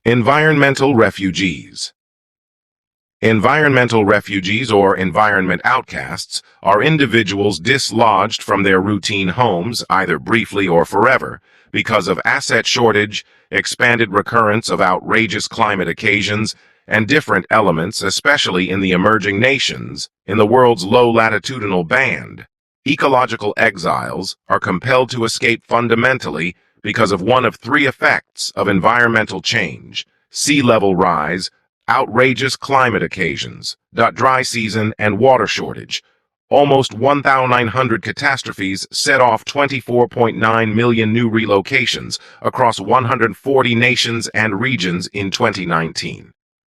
Environmental refugees. Environmental refugees or environment outcasts are individuals dislodged from their routine homes, either briefly or forever, because of asset shortage, expanded recurrence of outrageous climate occasions, and different elements, especially in the emerging nations, in the world's low latitudinal band. Ecological exiles are compelled to escape fundamentally because of one of three effects of environmental change: sea level rise, outrageous climate occasions, dry season, and water shortage. Almost 1,900 catastrophes set off 24.9 million new relocations across 140 nations and regions in 2019.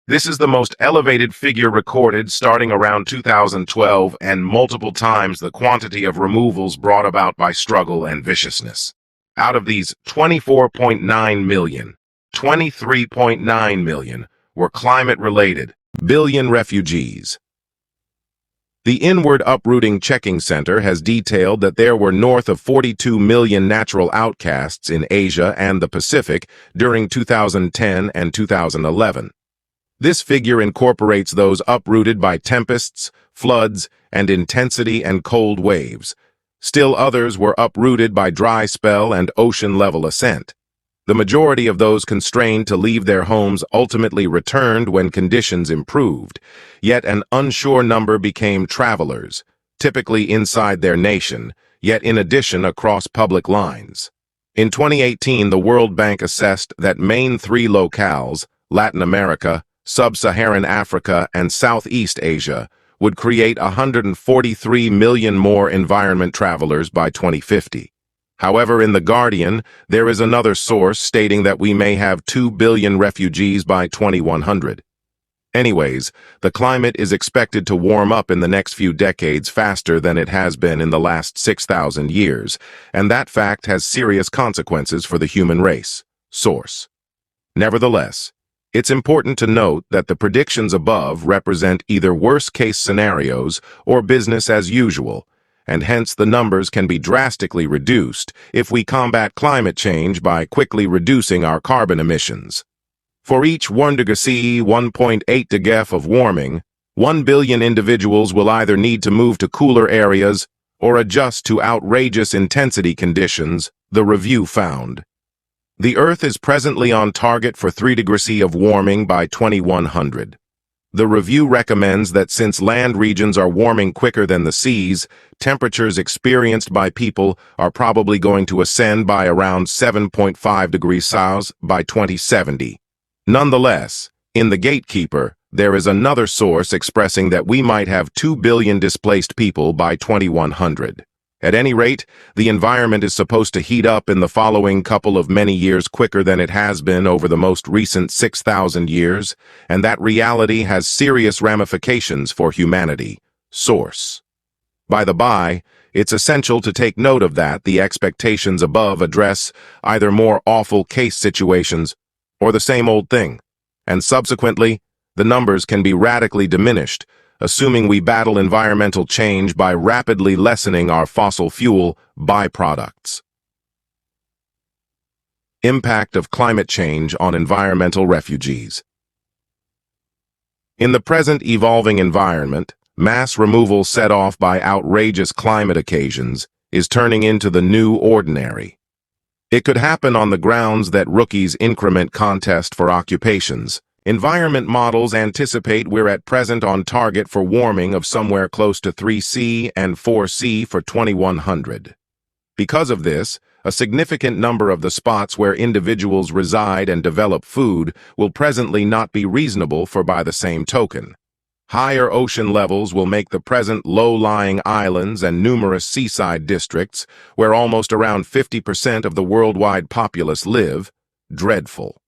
This is the most elevated figure recorded starting around 2012 and multiple times the quantity of removals brought about by struggle and viciousness. Out of these 24.9 million, 23.9 million were climate-related, billion refugees. The Inward Uprooting Checking Center has detailed that there were north of 42 million natural outcasts in Asia and the Pacific during 2010 and 2011. This figure incorporates those uprooted by tempests, floods, and intensity and cold waves. Still others were uprooted by dry spell and ocean-level ascent. The majority of those constrained to leave their homes ultimately returned when conditions improved, yet an unsure number became travelers, typically inside their nation, yet in addition across public lines. In 2018, the World Bank assessed that main three locales, Latin America, Sub-Saharan Africa, and Southeast Asia, would create 143 million more environment travelers by 2050. However, in The Guardian, there is another source stating that we may have 2 billion refugees by 2100. Anyways, the climate is expected to warm up in the next few decades faster than it has been in the last 6,000 years, and that fact has serious consequences for the human race. Source. Nevertheless, it's important to note that the predictions above represent either worst-case scenarios or business as usual, and hence the numbers can be drastically reduced if we combat climate change by quickly reducing our carbon emissions. For each 1 degree C, 1.8 degrees of warming, 1 billion individuals will either need to move to cooler areas or adjust to outrageous intensity conditions, the review found. The Earth is presently on target for 3 degrees C of warming by 2100. The review recommends that since land regions are warming quicker than the seas, temperatures experienced by people are probably going to ascend by around 7.5 degrees Celsius by 2070. Nonetheless, in The Gatekeeper, there is another source expressing that we might have 2 billion displaced people by 2100. At any rate, the environment is supposed to heat up in the following couple of many years quicker than it has been over the most recent 6,000 years, and that reality has serious ramifications for humanity. Source. By the by, it's essential to take note of that the expectations above address either more awful case situations or the same old thing, and subsequently, the numbers can be radically diminished, assuming we battle environmental change by rapidly lessening our fossil fuel byproducts. Impact of climate change on environmental refugees. In the present evolving environment, mass removal set off by outrageous climate occasions is turning into the new ordinary. It could happen on the grounds that rookies increment contest for occupations. Environment models anticipate we're at present on target for warming of somewhere close to 3C and 4C for 2100. Because of this, a significant number of the spots where individuals reside and develop food will presently not be reasonable for by the same token. Higher ocean levels will make the present low-lying islands and numerous seaside districts, where almost around 50% of the worldwide populace live, dreadful.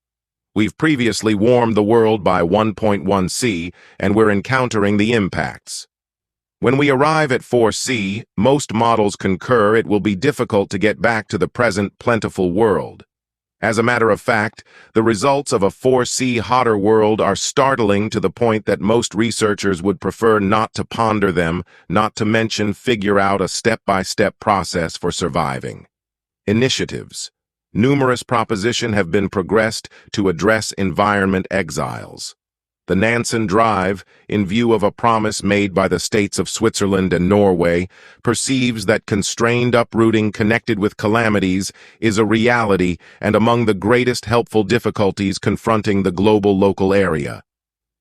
We've previously warmed the world by 1.1 C, and we're encountering the impacts. When we arrive at 4C, most models concur it will be difficult to get back to the present plentiful world. As a matter of fact, the results of a 4C hotter world are startling to the point that most researchers would prefer not to ponder them, not to mention figure out a step-by-step process for surviving. Initiatives. numerous propositions have been progressed to address environment exiles. The Nansen Drive, in view of a promise made by the states of Switzerland and Norway, perceives that constrained uprooting connected with calamities is a reality and among the greatest helpful difficulties confronting the global local area.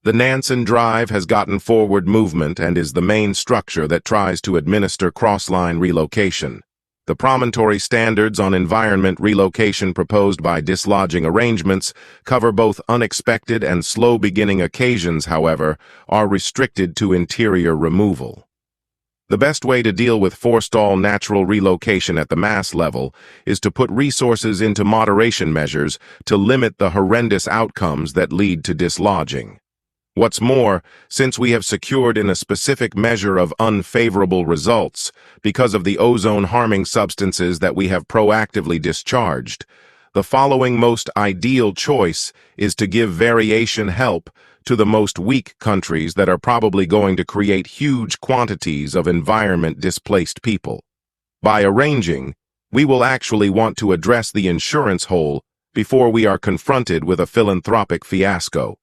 The Nansen Drive has gotten forward movement and is the main structure that tries to administer cross-line relocation. The promontory standards on environment relocation proposed by dislodging arrangements cover both unexpected and slow-beginning occasions, however, are restricted to interior removal. The best way to deal with forestall natural relocation at the mass level is to put resources into moderation measures to limit the horrendous outcomes that lead to dislodging. What's more, since we have secured in a specific measure of unfavorable results because of the ozone-harming substances that we have proactively discharged, the following most ideal choice is to give variation help to the most weak countries that are probably going to create huge quantities of environment-displaced people. By arranging, we will actually want to address the insurance hole before we are confronted with a philanthropic fiasco.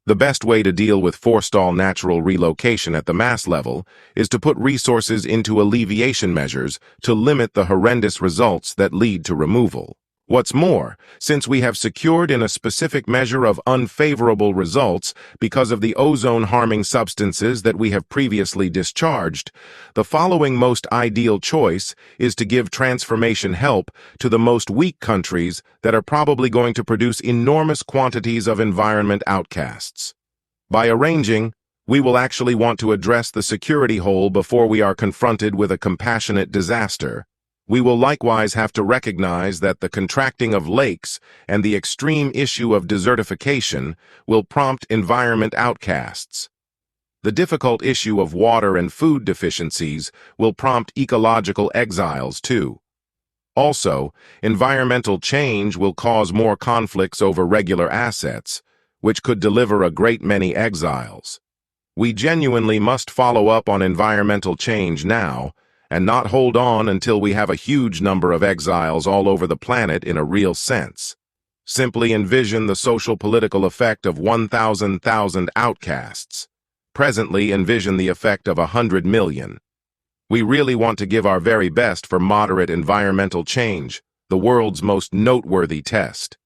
The best way to deal with forestall natural relocation at the mass level is to put resources into alleviation measures to limit the horrendous results that lead to removal. What's more, since we have secured in a specific measure of unfavorable results because of the ozone-harming substances that we have previously discharged, the following most ideal choice is to give transformation help to the most weak countries that are probably going to produce enormous quantities of environment outcasts. By arranging, we will actually want to address the security hole before we are confronted with a compassionate disaster. We will likewise have to recognize that the contracting of lakes and the extreme issue of desertification will prompt environment outcasts. The difficult issue of water and food deficiencies will prompt ecological exiles too. Also, environmental change will cause more conflicts over regular assets, which could deliver a great many exiles. We genuinely must follow up on environmental change now, and not hold on until we have a huge number of exiles all over the planet in a real sense. Simply envision the social-political effect of 1,000,000 outcasts. Presently envision the effect of 100 million. We really want to give our very best for moderate environmental change, the world's most noteworthy test.